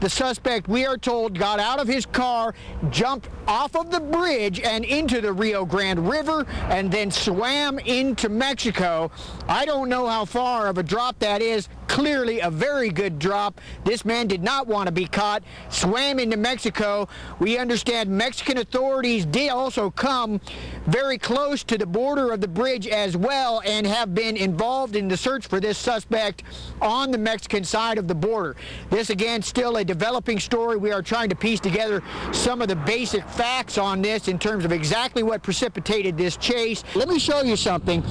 The suspect, we are told, got out of his car, jumped off of the bridge and into the Rio Grande River, and then swam into Mexico. I don't know how far of a drop that is. Clearly a very good drop. This man did not want to be caught, swam into Mexico. We understand Mexican authorities did also come very close to the border of the bridge as well and have been involved in the search for this suspect on the Mexican side of the border. This, again, still a developing story. We are trying to piece together some of the basic facts on this in terms of exactly what precipitated this chase. Let me show you something.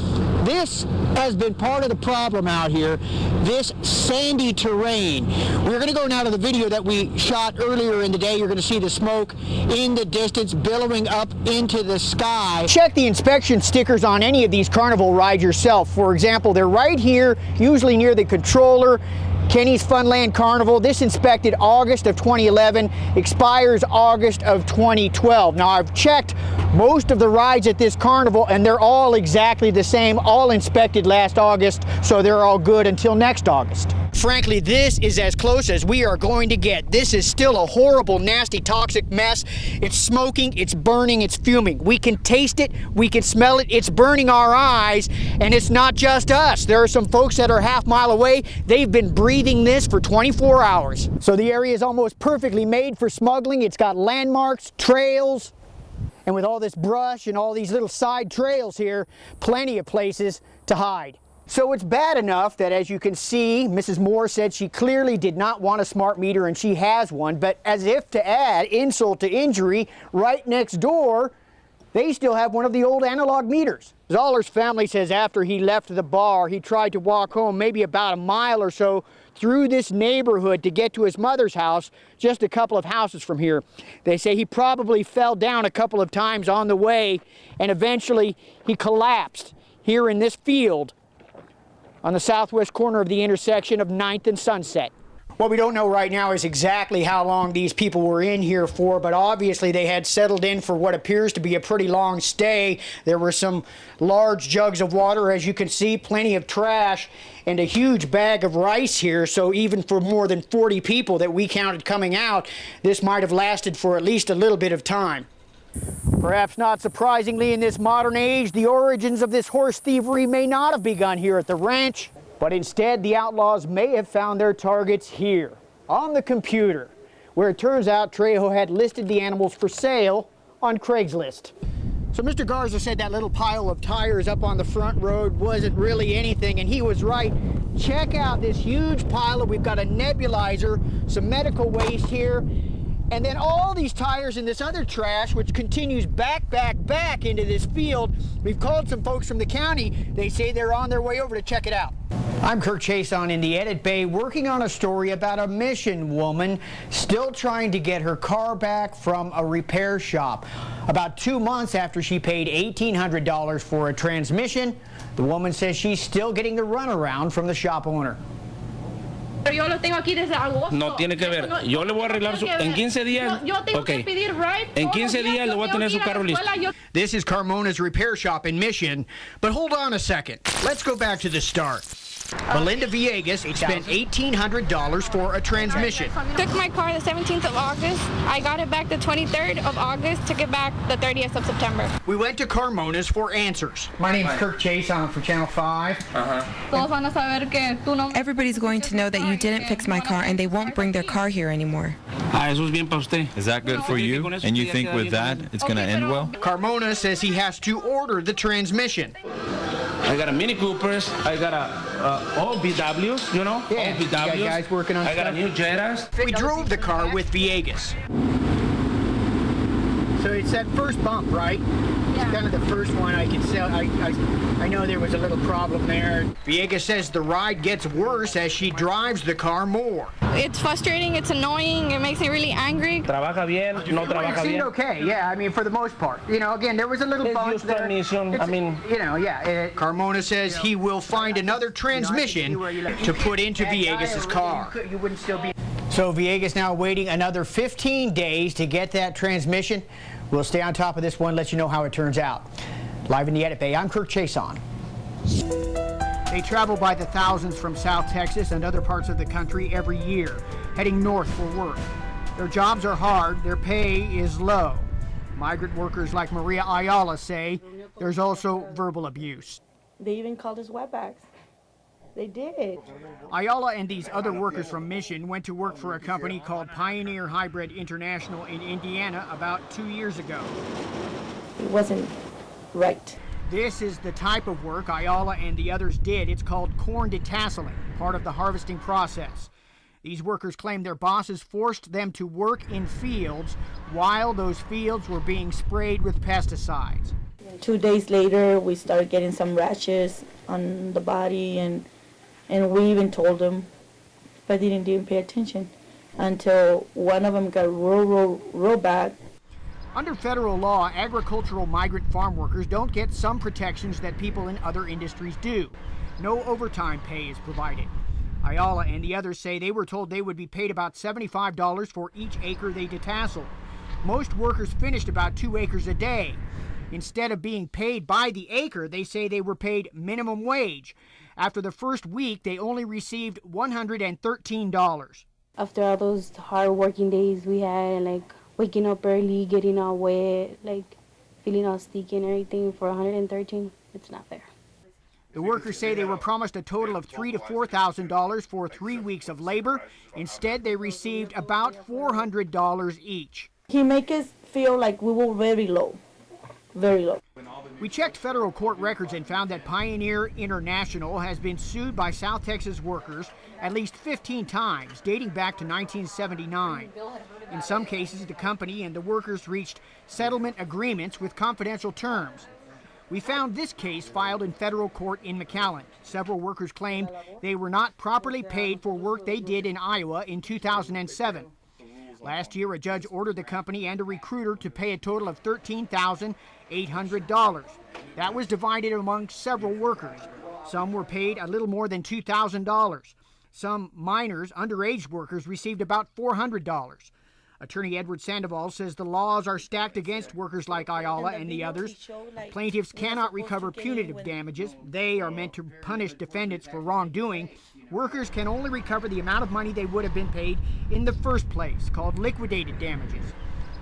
This has been part of the problem out here, this sandy terrain. We're going to go now to the video that we shot earlier in the day. You're going to see the smoke in the distance billowing up into the sky. Check the inspection stickers on any of these carnival rides yourself. For example, they're right here, usually near the controller. Kenny's Funland Carnival, this inspected August of 2011, expires August of 2012. Now, I've checked most of the rides at this carnival and they're all exactly the same, all inspected last August, so they're all good until next August. Frankly, this is as close as we are going to get. This is still a horrible, nasty, toxic mess. It's smoking, it's burning, it's fuming. We can taste it, we can smell it, it's burning our eyes, and it's not just us. There are some folks that are half-mile away. They've been breathing this for 24 hours. So the area is almost perfectly made for smuggling. It's got landmarks, trails, and with all this brush and all these little side trails here, plenty of places to hide. So it's bad enough that, as you can see, Mrs. Moore said she clearly did not want a smart meter and she has one, but as if to add insult to injury, right next door, they still have one of the old analog meters. Zoller's family says after he left the bar, he tried to walk home maybe about a mile or so through this neighborhood to get to his mother's house, just a couple of houses from here. They say he probably fell down a couple of times on the way and eventually he collapsed here in this field on the southwest corner of the intersection of 9th and Sunset. What we don't know right now is exactly how long these people were in here for, but obviously they had settled in for what appears to be a pretty long stay. There were some large jugs of water, as you can see, plenty of trash, and a huge bag of rice here, so even for more than 40 people that we counted coming out, this might have lasted for at least a little bit of time. Perhaps not surprisingly, in this modern age, the origins of this horse thievery may not have begun here at the ranch, but instead the outlaws may have found their targets here, on the computer, where it turns out Trejo had listed the animals for sale on Craigslist. So Mr. Garza said that little pile of tires up on the front road wasn't really anything, and he was right. Check out this huge pile. We've got a nebulizer, some medical waste here, and then all these tires and this other trash, which continues back into this field. We've called some folks from the county. They say they're on their way over to check it out. I'm Kirk Chason in the Edit Bay, working on a story about a Mission woman still trying to get her car back from a repair shop. About 2 months after she paid $1,800 for a transmission, the woman says she's still getting the runaround from the shop owner. Yo lo tengo aquí desde agosto. No tiene que ver. Yo le voy a arreglar su... En 15 días... Yo tengo que pedir ride. En 15 días le voy a tener su carro listo. This is Carmona's repair shop in Mission, but hold on a second. Let's go back to the start. Belinda Villegas spent $1,800 for a transmission. Took my car the 17th of August. I got it back the 23rd of August, took it back the 30th of September. We went to Carmona's for answers. My name's Kirk Chase. I'm for Channel 5. Everybody's going to know that you didn't fix my car and they won't bring their car here anymore. Eso es bien para usted. Is that good for you? And you think with that it's going to end well? Carmona says he has to order the transmission. I got a Mini Coopers. I got all BWs, you know? Yeah, all BWs. you got guys working on I got a new Jettas. We drove the car with Villegas. So it's that first bump, right? Yeah. It's kind of the first one I can sell. I know there was a little problem there. Villegas says the ride gets worse as she drives the car more. It's frustrating, it's annoying, it makes me really angry. Trabaja bien, no trabaja It seemed bien. okay, yeah, I mean, for the most part. You know, again, there was a little bump there. I mean... You know, yeah. Carmona says he will find another transmission to put into Villegas' car. You wouldn't still be... So Villegas now waiting another 15 days to get that transmission. We'll stay on top of this one, let you know how it turns out. Live in the Edit Bay, I'm Kirk Chason. They travel by the thousands from South Texas and other parts of the country every year. heading north for work. Their jobs are hard, their pay is low. Migrant workers like Maria Ayala say there's also verbal abuse. They even called us wetbacks. They did. Ayala and these other workers from Mission went to work for a company called Pioneer Hybrid International in Indiana about 2 years ago. It wasn't right. This is the type of work Ayala and the others did. It's called corn detasseling, part of the harvesting process. These workers claim their bosses forced them to work in fields while those fields were being sprayed with pesticides. 2 days later, we started getting some rashes on the body, and we even told them, but they didn't even pay attention until one of them got real bad. Under federal law, agricultural migrant farm workers don't get some protections that people in other industries do. No overtime pay is provided. Ayala and the others say they were told they would be paid about $75 for each acre they detasseled. Most workers finished about 2 acres a day. Instead of being paid by the acre, they say they were paid minimum wage. After the first week, they only received $113. After all those hard working days we had, like waking up early, getting all wet, like feeling all sticky and everything, for $113, it's not fair. The workers say they were promised a total of $3,000 to $4,000 for 3 weeks of labor. Instead, they received about $400 each. He make us feel like we were very low, very low. We checked federal court records and found that Pioneer International has been sued by South Texas workers at least 15 times, dating back to 1979. In some cases, the company and the workers reached settlement agreements with confidential terms. We found this case filed in federal court in McAllen. Several workers claimed they were not properly paid for work they did in Iowa in 2007. Last year, a judge ordered the company and a recruiter to pay a total of $13,800. That was divided among several workers. Some were paid a little more than $2,000. Some minors, underage workers, received about $400. Attorney Edward Sandoval says the laws are stacked against workers like Ayala and the others. Plaintiffs cannot recover punitive damages. They are meant to punish defendants for wrongdoing. Workers can only recover the amount of money they would have been paid in the first place, called liquidated damages.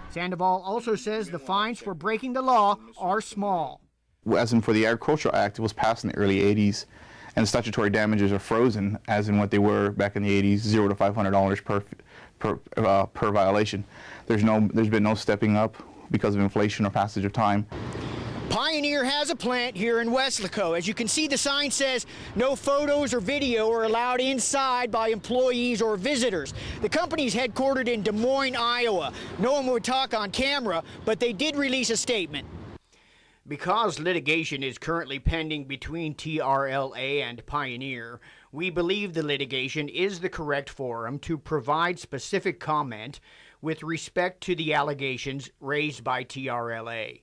Sandoval also says the fines for breaking the law are small. As in for the Agricultural Act, it was passed in the early 80s, and the statutory damages are frozen, as in what they were back in the 80s, $0 to $500 per violation. There's been no stepping up because of inflation or passage of time. Pioneer has a plant here in Weslaco. As you can see, the sign says no photos or video are allowed inside by employees or visitors. The company's headquartered in Des Moines, Iowa. No one would talk on camera, but they did release a statement. Because litigation is currently pending between TRLA and Pioneer, we believe the litigation is the correct forum to provide specific comment with respect to the allegations raised by TRLA.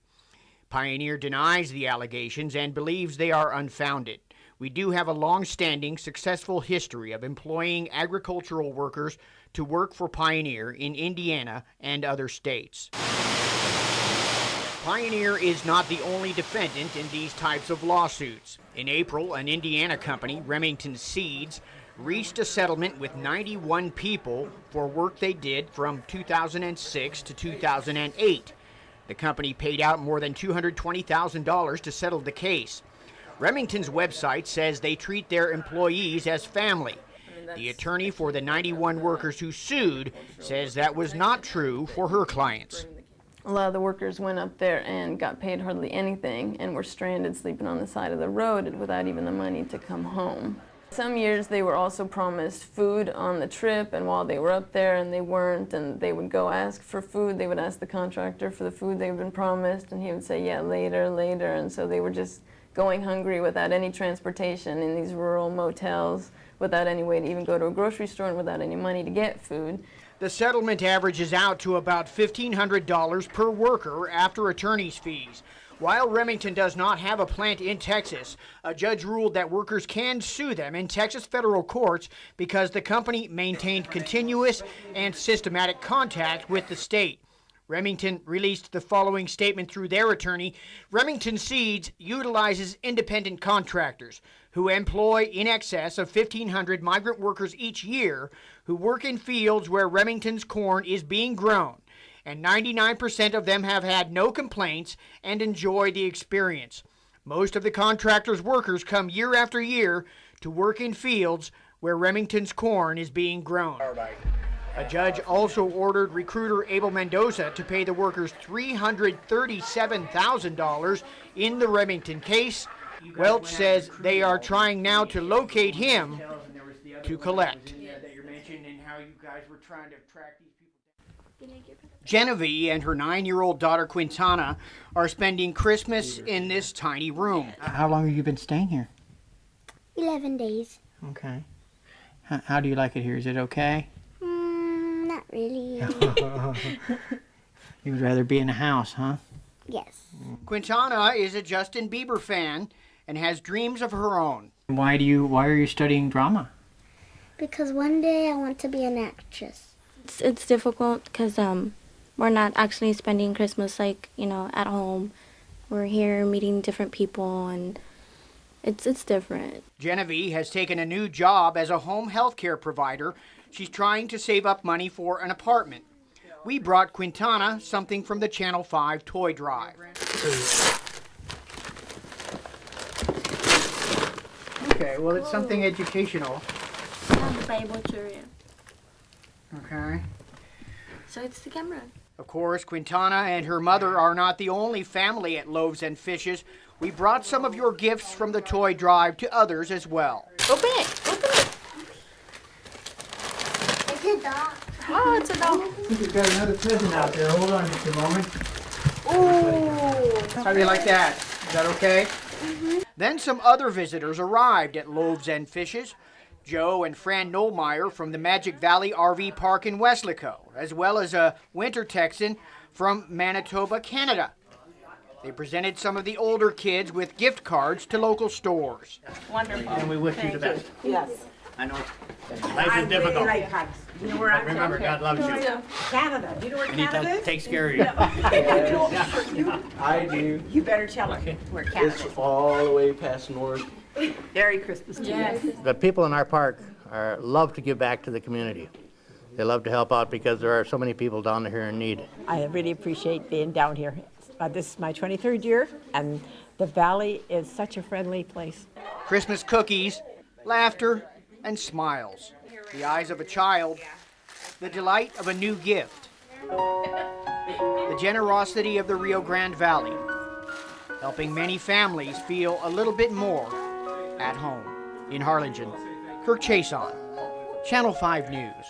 Pioneer denies the allegations and believes they are unfounded. We do have a long-standing, successful history of employing agricultural workers to work for Pioneer in Indiana and other states. Pioneer is not the only defendant in these types of lawsuits. In April, an Indiana company, Remington Seeds, reached a settlement with 91 people for work they did from 2006 to 2008. The company paid out more than $220,000 to settle the case. Remington's website says they treat their employees as family. The attorney for the 91 workers who sued says that was not true for her clients. A lot of the workers went up there and got paid hardly anything and were stranded sleeping on the side of the road without even the money to come home. Some years they were also promised food on the trip, and while they were up there and they weren't, and they would go ask for food, they would ask the contractor for the food they'd been promised, and he would say, yeah, later, later, and so they were just going hungry without any transportation in these rural motels, without any way to even go to a grocery store and without any money to get food. The settlement averages out to about $1,500 per worker after attorney's fees. While Remington does not have a plant in Texas, a judge ruled that workers can sue them in Texas federal courts because the company maintained continuous and systematic contact with the state. Remington released the following statement through their attorney. Remington Seeds utilizes independent contractors who employ in excess of 1,500 migrant workers each year who work in fields where Remington's corn is being grown, and 99% of them have had no complaints and enjoy the experience. Most of the contractors' workers come year after year to work in fields where Remington's corn is being grown. A judge also ordered recruiter Abel Mendoza to pay the workers $337,000 in the Remington case. Welch says they are trying now to locate him to collect. Genevieve and her 9-year-old daughter Quintana are spending Christmas in this tiny room. How long have you been staying here? 11 days. Okay. How do you like it here? Is it okay? Not really. You would rather be in a house, huh? Yes. Quintana is a Justin Bieber fan and has dreams of her own. Why are you studying drama? Because one day I want to be an actress. It's difficult because we're not actually spending Christmas like, at home. We're here meeting different people, and it's different. Genevieve has taken a new job as a home health care provider. She's trying to save up money for an apartment. We brought Quintana something from the Channel 5 toy drive. Okay, well, it's something educational. The Bible children. Okay. So it's the camera. Of course, Quintana and her mother are not the only family at Loaves and Fishes. We brought some of your gifts from the toy drive to others as well. Open it. Open it. It's a dog. Oh, it's a dog. I think we've got another present out there. Hold on just a moment. Ooh. How do you like that? Is that okay? Mm-hmm. Then some other visitors arrived at Loaves and Fishes. Joe and Fran Nolmeyer from the Magic Valley RV Park in Weslaco, as well as a winter Texan from Manitoba, Canada. They presented some of the older kids with gift cards to local stores. Wonderful. And we wish you the best. Yes. I know life is difficult. Really like hugs. You know where I'm Remember, from? God loves you. Canada. Do you know where Canada is? Takes care of you. I do. You better tell them where Canada It's is. all the way past north. Merry Christmas to you. The people in our park love to give back to the community. They love to help out because there are so many people down here in need. I really appreciate being down here. This is my 23rd year, and the Valley is such a friendly place. Christmas cookies, laughter, and smiles. The eyes of a child, the delight of a new gift. The generosity of the Rio Grande Valley, helping many families feel a little bit more at home. In Harlingen, Kirk Chason, Channel 5 News.